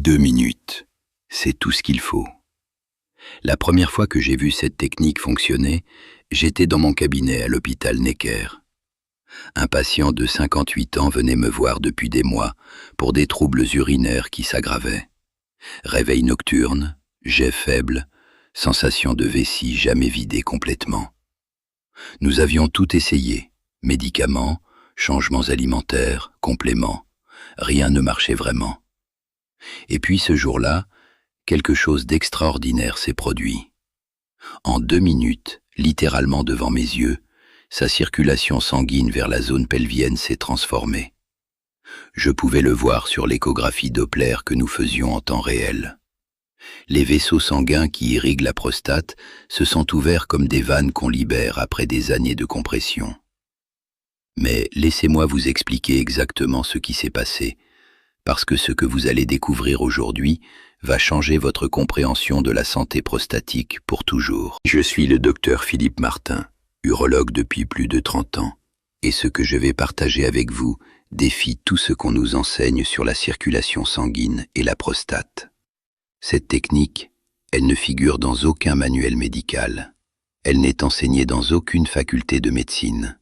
2 minutes, c'est tout ce qu'il faut. La première fois que j'ai vu cette technique fonctionner, j'étais dans mon cabinet à l'hôpital Necker. Un patient de 58 ans venait me voir depuis des mois pour des troubles urinaires qui s'aggravaient. Réveil nocturne, jet faible, sensation de vessie jamais vidée complètement. Nous avions tout essayé, médicaments, changements alimentaires, compléments. Rien ne marchait vraiment. Et puis ce jour-là, quelque chose d'extraordinaire s'est produit. En 2 minutes, littéralement devant mes yeux, sa circulation sanguine vers la zone pelvienne s'est transformée. Je pouvais le voir sur l'échographie Doppler que nous faisions en temps réel. Les vaisseaux sanguins qui irriguent la prostate se sont ouverts comme des vannes qu'on libère après des années de compression. Mais laissez-moi vous expliquer exactement ce qui s'est passé, parce que ce que vous allez découvrir aujourd'hui va changer votre compréhension de la santé prostatique pour toujours. Je suis le docteur Philippe Martin, urologue depuis plus de 30 ans, et ce que je vais partager avec vous défie tout ce qu'on nous enseigne sur la circulation sanguine et la prostate. Cette technique, elle ne figure dans aucun manuel médical. Elle n'est enseignée dans aucune faculté de médecine.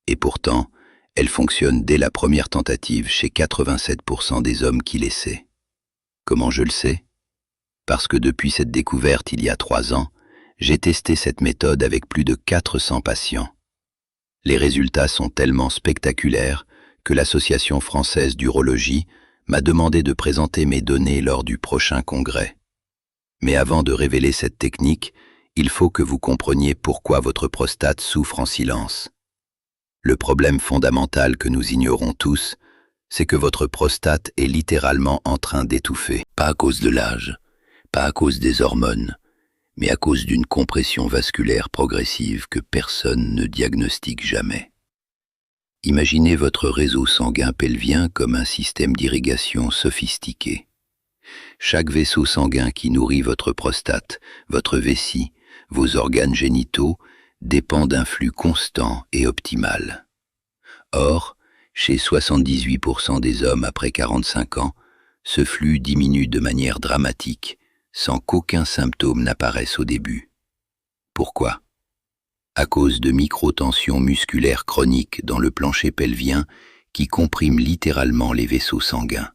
Et pourtant, elle fonctionne dès la première tentative chez 87% des hommes qui l'essaient. Comment je le sais? Parce que depuis cette découverte il y a 3 ans, j'ai testé cette méthode avec plus de 400 patients. Les résultats sont tellement spectaculaires que l'Association française d'urologie m'a demandé de présenter mes données lors du prochain congrès. Mais avant de révéler cette technique, il faut que vous compreniez pourquoi votre prostate souffre en silence. Le problème fondamental que nous ignorons tous, c'est que votre prostate est littéralement en train d'étouffer. Pas à cause de l'âge, pas à cause des hormones, mais à cause d'une compression vasculaire progressive que personne ne diagnostique jamais. Imaginez votre réseau sanguin pelvien comme un système d'irrigation sophistiqué. Chaque vaisseau sanguin qui nourrit votre prostate, votre vessie, vos organes génitaux, dépend d'un flux constant et optimal. Or, chez 78% des hommes après 45 ans, ce flux diminue de manière dramatique, sans qu'aucun symptôme n'apparaisse au début. Pourquoi? À cause de microtensions musculaires chroniques dans le plancher pelvien qui compriment littéralement les vaisseaux sanguins.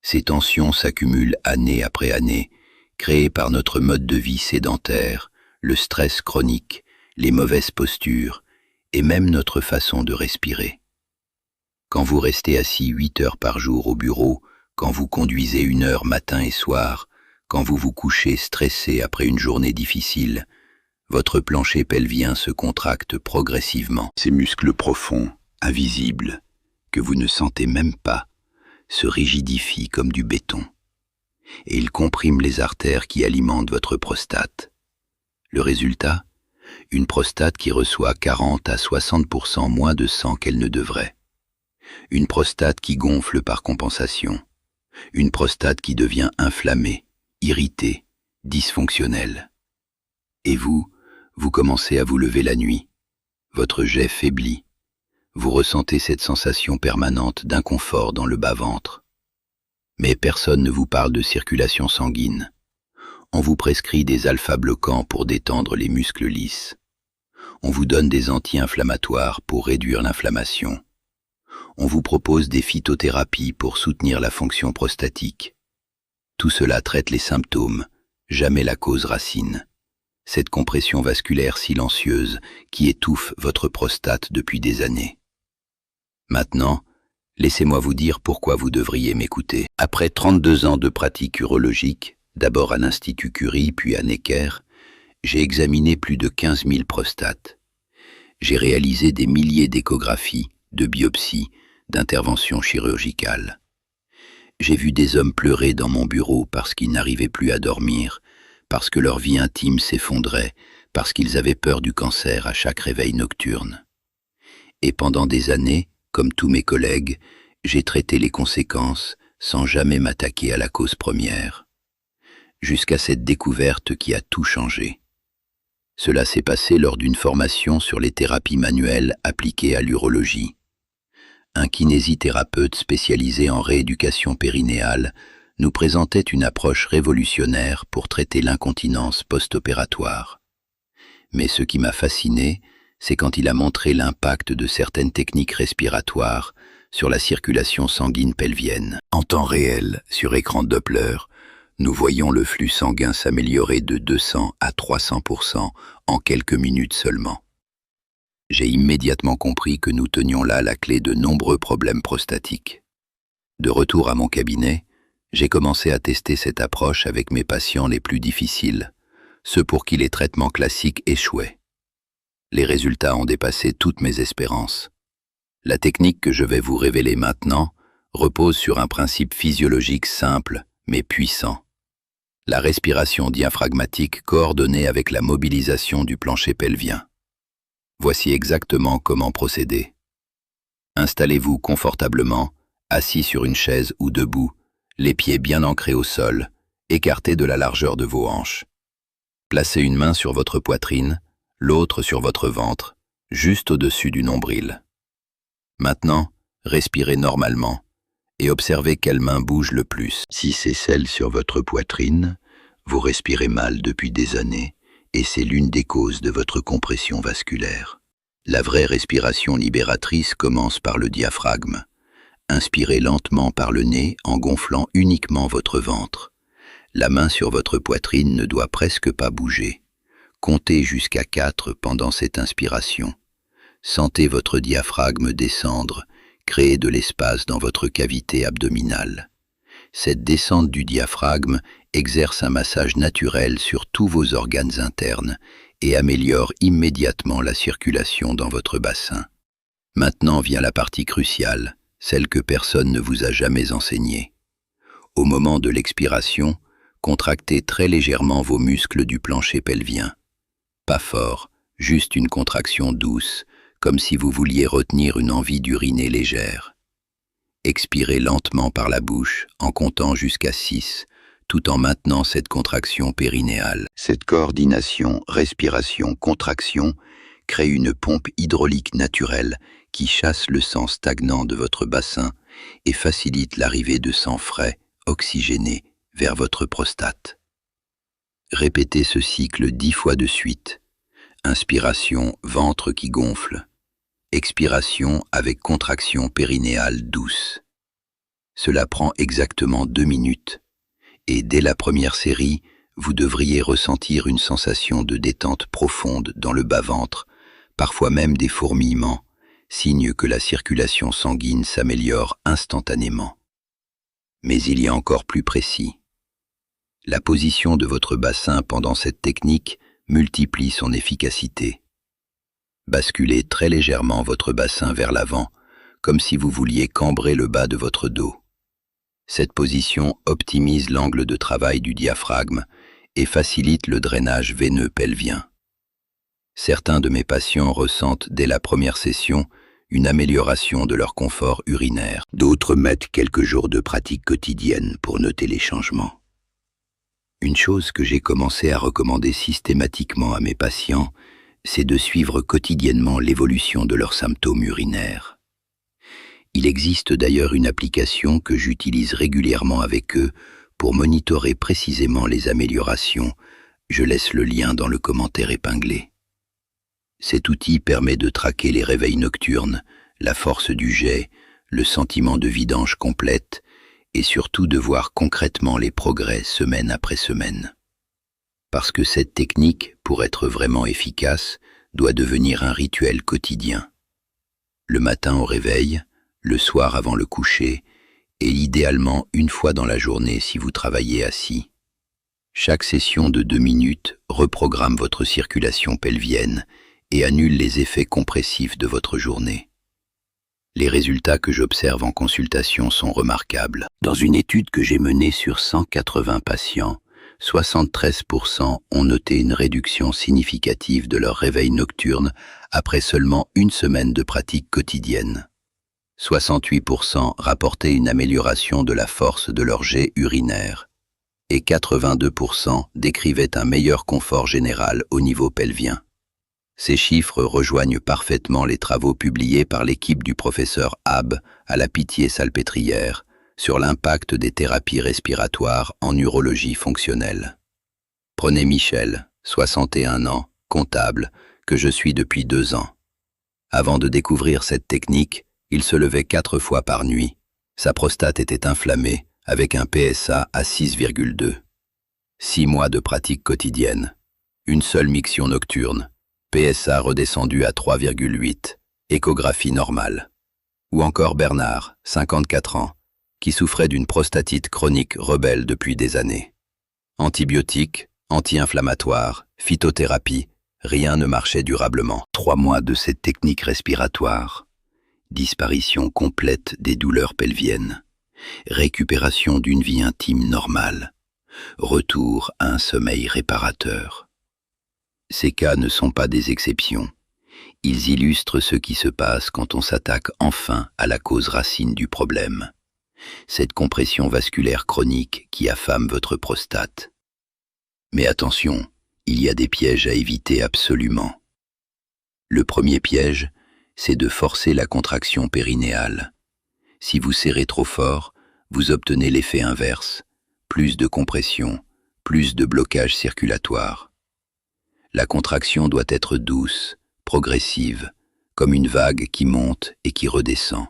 Ces tensions s'accumulent année après année, créées par notre mode de vie sédentaire, le stress chronique, les mauvaises postures et même notre façon de respirer. Quand vous restez assis 8 heures par jour au bureau, quand vous conduisez 1 heure matin et soir, quand vous vous couchez stressé après une journée difficile, votre plancher pelvien se contracte progressivement. Ces muscles profonds, invisibles, que vous ne sentez même pas, se rigidifient comme du béton. Et ils compriment les artères qui alimentent votre prostate. Le résultat? Une prostate qui reçoit 40 à 60% moins de sang qu'elle ne devrait. Une prostate qui gonfle par compensation. Une prostate qui devient inflammée, irritée, dysfonctionnelle. Et vous commencez à vous lever la nuit. Votre jet faiblit. Vous ressentez cette sensation permanente d'inconfort dans le bas-ventre. Mais personne ne vous parle de circulation sanguine. On vous prescrit des alpha-bloquants pour détendre les muscles lisses. On vous donne des anti-inflammatoires pour réduire l'inflammation. On vous propose des phytothérapies pour soutenir la fonction prostatique. Tout cela traite les symptômes, jamais la cause racine. Cette compression vasculaire silencieuse qui étouffe votre prostate depuis des années. Maintenant, laissez-moi vous dire pourquoi vous devriez m'écouter. Après 32 ans de pratique urologique, d'abord à l'Institut Curie puis à Necker, j'ai examiné plus de 15 000 prostates. J'ai réalisé des milliers d'échographies, de biopsies, d'interventions chirurgicales. J'ai vu des hommes pleurer dans mon bureau parce qu'ils n'arrivaient plus à dormir, parce que leur vie intime s'effondrait, parce qu'ils avaient peur du cancer à chaque réveil nocturne. Et pendant des années, comme tous mes collègues, j'ai traité les conséquences sans jamais m'attaquer à la cause première. Jusqu'à cette découverte qui a tout changé. Cela s'est passé lors d'une formation sur les thérapies manuelles appliquées à l'urologie. Un kinésithérapeute spécialisé en rééducation périnéale, nous présentait une approche révolutionnaire pour traiter l'incontinence post-opératoire. Mais ce qui m'a fasciné, c'est quand il a montré l'impact de certaines techniques respiratoires sur la circulation sanguine pelvienne. En temps réel, sur écran Doppler, nous voyons le flux sanguin s'améliorer de 200 à 300% en quelques minutes seulement. J'ai immédiatement compris que nous tenions là la clé de nombreux problèmes prostatiques. De retour à mon cabinet, j'ai commencé à tester cette approche avec mes patients les plus difficiles, ceux pour qui les traitements classiques échouaient. Les résultats ont dépassé toutes mes espérances. La technique que je vais vous révéler maintenant repose sur un principe physiologique simple mais puissant. La respiration diaphragmatique coordonnée avec la mobilisation du plancher pelvien. Voici exactement comment procéder. Installez-vous confortablement, assis sur une chaise ou debout, les pieds bien ancrés au sol, écartés de la largeur de vos hanches. Placez une main sur votre poitrine, l'autre sur votre ventre, juste au-dessus du nombril. Maintenant, respirez normalement et observez quelle main bouge le plus. Si c'est celle sur votre poitrine, vous respirez mal depuis des années et c'est l'une des causes de votre compression vasculaire. La vraie respiration libératrice commence par le diaphragme. Inspirez lentement par le nez en gonflant uniquement votre ventre. La main sur votre poitrine ne doit presque pas bouger. Comptez jusqu'à 4 pendant cette inspiration. Sentez votre diaphragme descendre, créer de l'espace dans votre cavité abdominale. Cette descente du diaphragme exerce un massage naturel sur tous vos organes internes et améliore immédiatement la circulation dans votre bassin. Maintenant vient la partie cruciale, celle que personne ne vous a jamais enseignée. Au moment de l'expiration, contractez très légèrement vos muscles du plancher pelvien. Pas fort, juste une contraction douce, comme si vous vouliez retenir une envie d'uriner légère. Expirez lentement par la bouche, en comptant jusqu'à 6, tout en maintenant cette contraction périnéale. Cette coordination, respiration, contraction, crée une pompe hydraulique naturelle qui chasse le sang stagnant de votre bassin et facilite l'arrivée de sang frais, oxygéné, vers votre prostate. Répétez ce cycle 10 fois de suite. Inspiration, ventre qui gonfle. Expiration avec contraction périnéale douce. Cela prend exactement 2 minutes. Et dès la première série, vous devriez ressentir une sensation de détente profonde dans le bas-ventre, parfois même des fourmillements, signe que la circulation sanguine s'améliore instantanément. Mais il y a encore plus précis. La position de votre bassin pendant cette technique multiplie son efficacité. Basculez très légèrement votre bassin vers l'avant, comme si vous vouliez cambrer le bas de votre dos. Cette position optimise l'angle de travail du diaphragme et facilite le drainage veineux pelvien. Certains de mes patients ressentent dès la première session une amélioration de leur confort urinaire. D'autres mettent quelques jours de pratique quotidienne pour noter les changements. Une chose que j'ai commencé à recommander systématiquement à mes patients, c'est de suivre quotidiennement l'évolution de leurs symptômes urinaires. Il existe d'ailleurs une application que j'utilise régulièrement avec eux pour monitorer précisément les améliorations. Je laisse le lien dans le commentaire épinglé. Cet outil permet de traquer les réveils nocturnes, la force du jet, le sentiment de vidange complète et surtout de voir concrètement les progrès semaine après semaine. Parce que cette technique, pour être vraiment efficace, doit devenir un rituel quotidien. Le matin au réveil, le soir avant le coucher, et idéalement une fois dans la journée si vous travaillez assis. Chaque session de 2 minutes reprogramme votre circulation pelvienne et annule les effets compressifs de votre journée. Les résultats que j'observe en consultation sont remarquables. Dans une étude que j'ai menée sur 180 patients, 73% ont noté une réduction significative de leur réveil nocturne après seulement 1 semaine de pratique quotidienne. 68% rapportaient une amélioration de la force de leur jet urinaire et 82% décrivaient un meilleur confort général au niveau pelvien. Ces chiffres rejoignent parfaitement les travaux publiés par l'équipe du professeur Abbe à la Pitié-Salpêtrière sur l'impact des thérapies respiratoires en urologie fonctionnelle. Prenez Michel, 61 ans, comptable, que je suis depuis 2 ans. Avant de découvrir cette technique, il se levait 4 fois par nuit. Sa prostate était inflammée, avec un PSA à 6,2. 6 mois de pratique quotidienne. Une seule miction nocturne. PSA redescendu à 3,8. Échographie normale. Ou encore Bernard, 54 ans, qui souffrait d'une prostatite chronique rebelle depuis des années. Antibiotiques, anti-inflammatoires, phytothérapie, rien ne marchait durablement. 3 mois de cette technique respiratoire. Disparition complète des douleurs pelviennes. Récupération d'une vie intime normale. Retour à un sommeil réparateur. Ces cas ne sont pas des exceptions. Ils illustrent ce qui se passe quand on s'attaque enfin à la cause racine du problème. Cette compression vasculaire chronique qui affame votre prostate. Mais attention, il y a des pièges à éviter absolument. Le premier piège, c'est de forcer la contraction périnéale. Si vous serrez trop fort, vous obtenez l'effet inverse, plus de compression, plus de blocage circulatoire. La contraction doit être douce, progressive, comme une vague qui monte et qui redescend.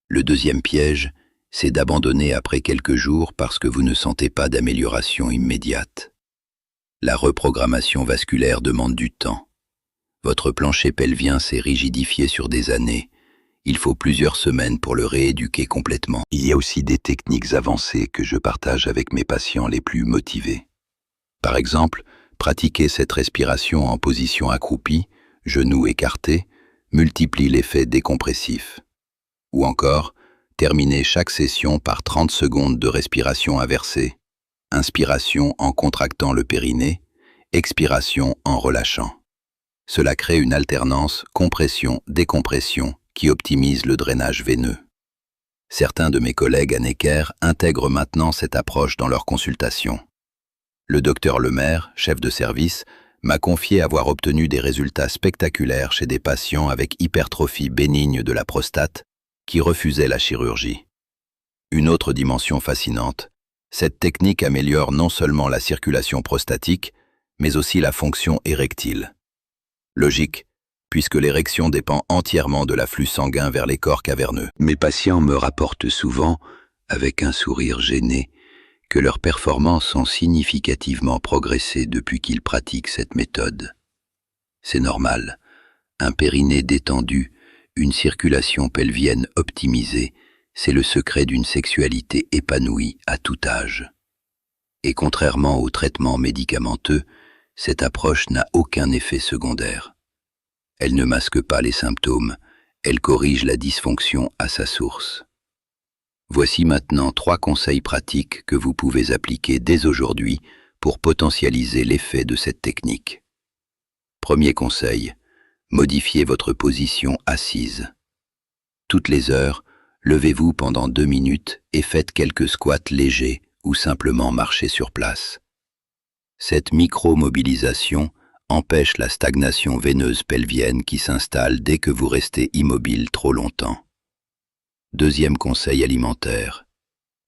Le deuxième piège, c'est d'abandonner après quelques jours parce que vous ne sentez pas d'amélioration immédiate. La reprogrammation vasculaire demande du temps. Votre plancher pelvien s'est rigidifié sur des années. Il faut plusieurs semaines pour le rééduquer complètement. Il y a aussi des techniques avancées que je partage avec mes patients les plus motivés. Par exemple, pratiquer cette respiration en position accroupie, genoux écartés, multiplie l'effet décompressif. Ou encore, terminer chaque session par 30 secondes de respiration inversée. Inspiration en contractant le périnée, expiration en relâchant. Cela crée une alternance compression-décompression qui optimise le drainage veineux. Certains de mes collègues à Necker intègrent maintenant cette approche dans leurs consultations. Le docteur Lemaire, chef de service, m'a confié avoir obtenu des résultats spectaculaires chez des patients avec hypertrophie bénigne de la prostate qui refusaient la chirurgie. Une autre dimension fascinante, cette technique améliore non seulement la circulation prostatique, mais aussi la fonction érectile. Logique, puisque l'érection dépend entièrement de l'afflux sanguin vers les corps caverneux. Mes patients me rapportent souvent, avec un sourire gêné, que leurs performances ont significativement progressé depuis qu'ils pratiquent cette méthode. C'est normal, un périnée détendu, une circulation pelvienne optimisée, c'est le secret d'une sexualité épanouie à tout âge. Et contrairement aux traitements médicamenteux, cette approche n'a aucun effet secondaire. Elle ne masque pas les symptômes, elle corrige la dysfonction à sa source. Voici maintenant 3 conseils pratiques que vous pouvez appliquer dès aujourd'hui pour potentialiser l'effet de cette technique. Premier conseil, modifiez votre position assise. Toutes les heures, levez-vous pendant 2 minutes et faites quelques squats légers ou simplement marchez sur place. Cette micro-mobilisation empêche la stagnation veineuse pelvienne qui s'installe dès que vous restez immobile trop longtemps. Deuxième conseil alimentaire.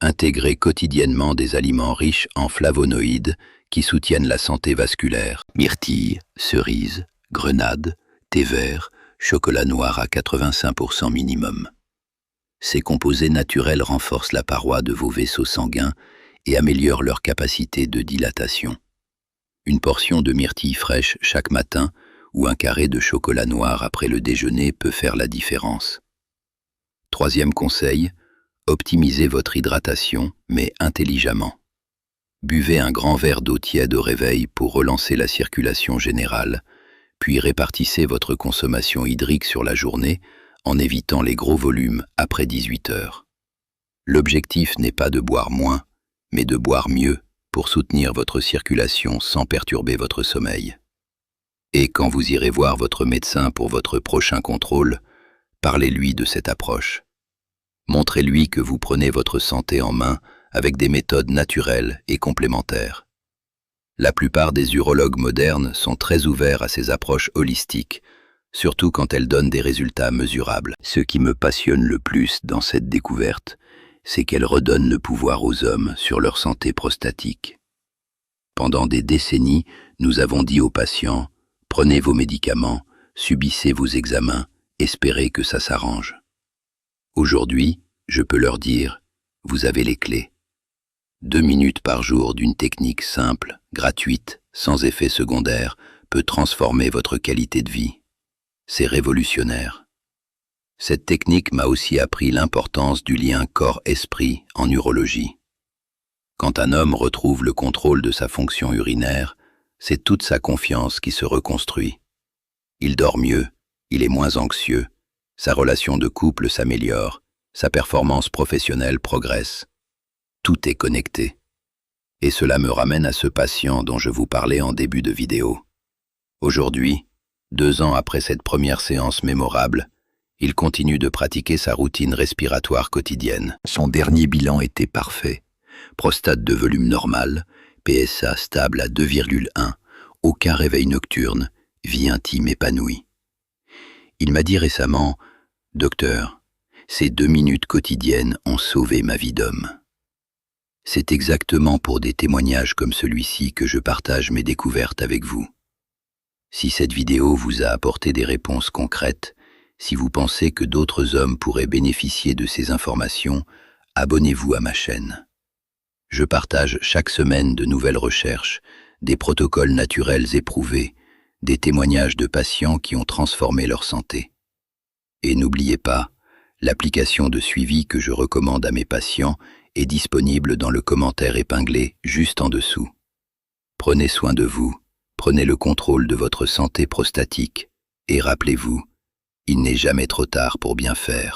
Intégrez quotidiennement des aliments riches en flavonoïdes qui soutiennent la santé vasculaire. Myrtille, cerise, grenade, thé vert, chocolat noir à 85% minimum. Ces composés naturels renforcent la paroi de vos vaisseaux sanguins et améliorent leur capacité de dilatation. Une portion de myrtille fraîche chaque matin ou un carré de chocolat noir après le déjeuner peut faire la différence. Troisième conseil, optimisez votre hydratation, mais intelligemment. Buvez un grand verre d'eau tiède au réveil pour relancer la circulation générale, puis répartissez votre consommation hydrique sur la journée en évitant les gros volumes après 18 heures. L'objectif n'est pas de boire moins, mais de boire mieux pour soutenir votre circulation sans perturber votre sommeil. Et quand vous irez voir votre médecin pour votre prochain contrôle, parlez-lui de cette approche. Montrez-lui que vous prenez votre santé en main avec des méthodes naturelles et complémentaires. La plupart des urologues modernes sont très ouverts à ces approches holistiques, surtout quand elles donnent des résultats mesurables. Ce qui me passionne le plus dans cette découverte, c'est qu'elle redonne le pouvoir aux hommes sur leur santé prostatique. Pendant des décennies, nous avons dit aux patients « Prenez vos médicaments, subissez vos examens, espérez que ça s'arrange ». Aujourd'hui, je peux leur dire « Vous avez les clés ». 2 minutes par jour d'une technique simple, gratuite, sans effet secondaire, peut transformer votre qualité de vie. C'est révolutionnaire. Cette technique m'a aussi appris l'importance du lien corps-esprit en urologie. Quand un homme retrouve le contrôle de sa fonction urinaire, c'est toute sa confiance qui se reconstruit. Il dort mieux, il est moins anxieux, sa relation de couple s'améliore, sa performance professionnelle progresse. Tout est connecté. Et cela me ramène à ce patient dont je vous parlais en début de vidéo. Aujourd'hui, 2 ans après cette première séance mémorable, il continue de pratiquer sa routine respiratoire quotidienne. Son dernier bilan était parfait. Prostate de volume normal, PSA stable à 2,1, aucun réveil nocturne, vie intime épanouie. Il m'a dit récemment « Docteur, ces 2 minutes quotidiennes ont sauvé ma vie d'homme ». C'est exactement pour des témoignages comme celui-ci que je partage mes découvertes avec vous. Si cette vidéo vous a apporté des réponses concrètes, si vous pensez que d'autres hommes pourraient bénéficier de ces informations, abonnez-vous à ma chaîne. Je partage chaque semaine de nouvelles recherches, des protocoles naturels éprouvés, des témoignages de patients qui ont transformé leur santé. Et n'oubliez pas, l'application de suivi que je recommande à mes patients est disponible dans le commentaire épinglé juste en dessous. Prenez soin de vous, prenez le contrôle de votre santé prostatique et rappelez-vous, il n'est jamais trop tard pour bien faire.